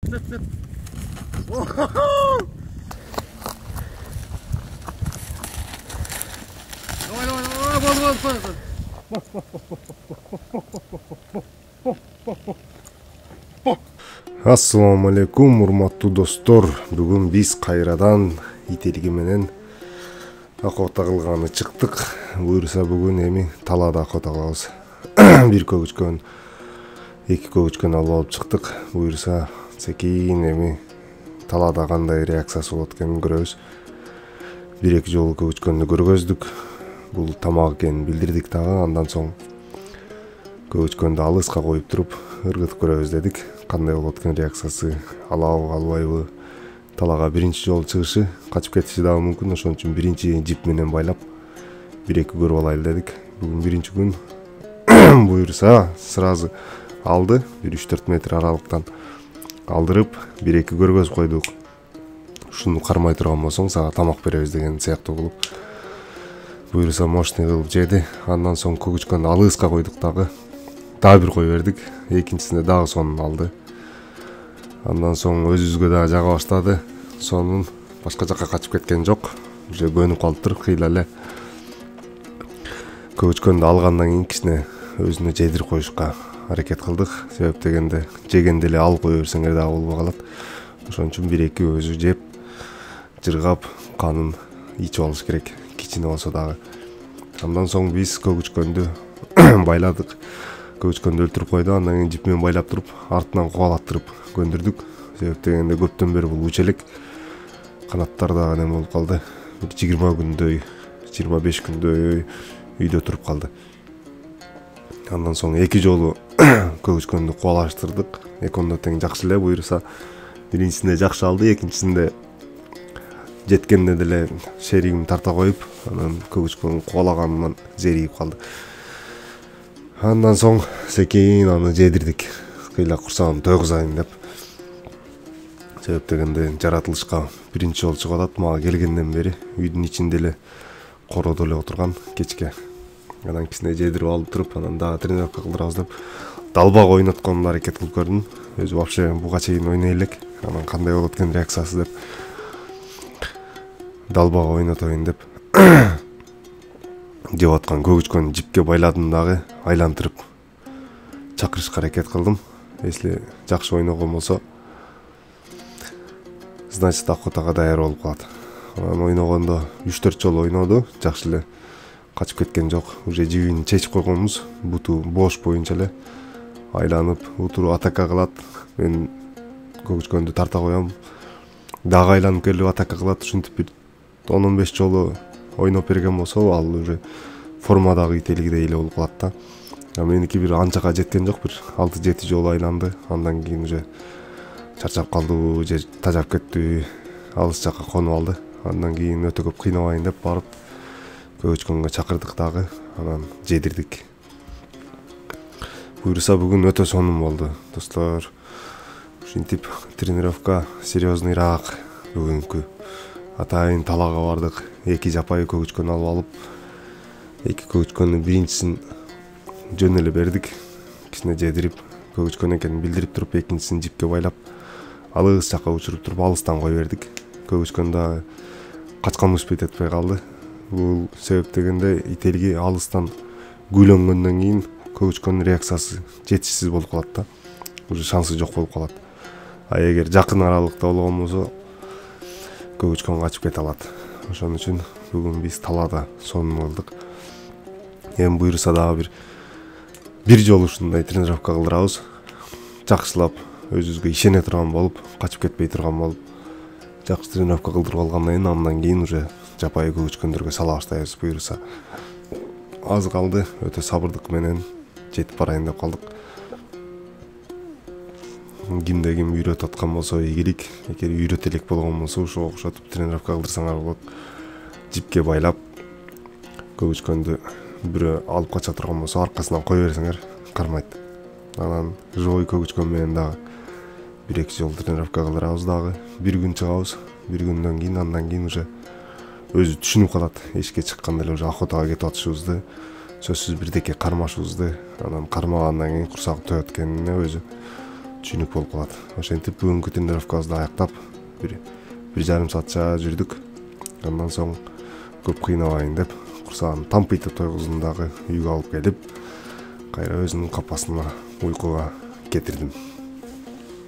Sep. Assalamu алейкум, урматтуу достор. Бүгүн биз кайрадан ителги менен акота кылганы чыктык. Буюрса бүгүн эми талаада акота кылабыз. Бир көгүчкөн, эки көгүчкөн алып чыктык. Буюрса секин эми талаада кандай реакциясы болот экенин көрөбүз. Бир эки жолу көгүчкөндү көргөздүк. Бул тамак экенин билдирдик дагы. Андан соң көгүчкөндү алыска коюп туруп ыргытып көрөбүз дедик. Кандай болот экен реакциясы, алабы албайбы? Талаага биринчи жолу чыгышы, качып кетиши дагы мүмкүн. Ошон үчүн биринчи жип менен байлап бир эки көрүп алайлы дедик. Бүгүн биринчи күн. Буюрса сразу алды, бир 3-4 метр аралыктан алдырып, бир эки көргөз койдук. Ушуну кармай турган болсоң, сага тамак беребиз деген сыяктуу кылып. Буюрса мощный кылып жеди. Андан соң көгүчкөндү алыска койдук дагы. Дагы бир кой бердик. Экинчисинде дагы сонун алды. Андан соң өзүбүзгө дагы жага баштады. Сонун башка жакка качып кеткен жок. Уже көнүп калыптыр, кыйла эле. Көгүчкөндү алгандан кийин кичине өзүнө жедирип коюшка аракет кылдык. Себеп дегенде жегенде эле алып кое берсеңер дагы болбой калат. Ошон үчүн бир эки өзү жеп, жыргап, канын ичип алыш керек. Кичине болсо дагы. Андан соң биз көгүчкөндү байладык. Көгүчкөндү өлтүрүп койду. Андан кийин жип менен байлап туруп, артынан кубалаттырып көндүрдүк. Себеп дегенде көптөн бери бул үч элек. Канаттар дагы неме болуп калды. Бир 20 күндөй, 25 күндөй үйдө туруп калды. Андан соң эки жолу көгүчкөндү кубалаштырдык. Экөөндө тең жакшы эле. Буюрса биринчисинде жакшы алды, экинчисинде жеткенде деле шеригим тарта коюп, анан көгүчкөн кубалаганынан зеригип калды. Андан соң секин аны жедирдик. Кыйла курсагым тойгузайын деп. Себеп дегенде жаратылышка биринчи жолу чыгып атат. Мага келгенден бери үйдүн ичинде эле короодо эле отурган кечке. Анан кичине жедирип алып туруп, анан дагы тренировка кылдырабыз деп далбак ойнотконду аракет кылып көрдүм. Өзү вообще буга чейин ойной элек. Анан кандай болот экен реакциясы деп далбак ойнотоюн деп жеп аткан көгүчкөнү жипке байладым дагы, айлантырып чакырышка аракет кылдым. Если жакшы ойногон болсо, значит акотага даяр болуп калат. Анан ойногондо 3-4 жолу ойноду, жакшы эле качып кеткен жок. Уже жибин чечип койгонбуз, буту бош боюнча эле айланып, утуру атака кылат. Мен көгүчкөндү тарта коем, дагы айланып келип атака кылат. Ушинтип бир 10-15 жолу ойноп берген болсо, ал уже формадагы ителгидей эле болуп калат да. А меники бир анчага жеткен жок, бир 6-7 жолу айланды. Андан кийин уже чарчап калдыбы, же тажап кетти, алыс жакка конуп алды. Андан кийин өтө көп кыйнабайын деп барып көгүчкөнгө чакырдык дагы, анан жедирдик. Буюрса бүгүн өтө сонун болду, достор. Ушинтип тренировка серьезныйраак бүгүнкү. Атайын талаага бардык. Эки жапайы көгүчкөн алып, эки көгүчкөндүн биринчисин жөн эле бердик. Кичине жедирип, көгүчкөн экенин билдирип туруп, экинчисин жипке байлап, алыс жакка учуруп туруп, алыстан кой бердик. Көгүчкөн да качкан успеть этпей калды. Бул себеп дегенде ителги алыстан күйлөнгөндөн кийин көгүчкөндүн реакциясы жетишсиз болуп калат да. Уже шансы жок болуп калат. А эгер жакын аралыкта болгон болсо, көгүчкөн качып кете алат. Ошон үчүн бүгүн биз талаада сонун кылдык. Эми буюрса дагы бир жолу ушундай тренировка кылдырабыз. Жакшылап, өзүбүзгө ишене турган болуп, качып кетпей турган болуп, жакшы тренировка кылдырып алгандан кийин, андан кийин уже жапайы көгүчкөндөргө сала баштайбыз. Буюрса аз калды, өтө сабырдык менен жетип барайын деп калдык. Кимде ким үйрөтүп аткан болсо ийгилик, эгер үйрөтө элек болгон болсо ошого окшотуп тренировка кылдырсаңар болот. Жипке байлап, көгүчкөндү бирөө алып кача турган болсо, аркасынан кой берсеңер кармайт. Анан живой көгүчкөн менен дагы бир эки жолу тренировка кылдырабыз дагы. Бир күн чыгабыз, бир күндөн кийин, андан кийин уже өзү түшүнүп калат. Эшикке чыкканда эле уже охотага кетип атышыбызды, сөзсүз бирдеке кармашыбызды, анан кармагандан кийин курсагы тоет экенине өзү түшүнүк болуп калат. Ошентип бүгүнкү тренировкабызды аяктап бир жарым саатча жүрдүк. Андан соң көп кыйнабайын деп курсагын тампыйтып тойгуздум дагы үйгө алып келип, кайра өзүнүн капасына уйкуга кетирдим.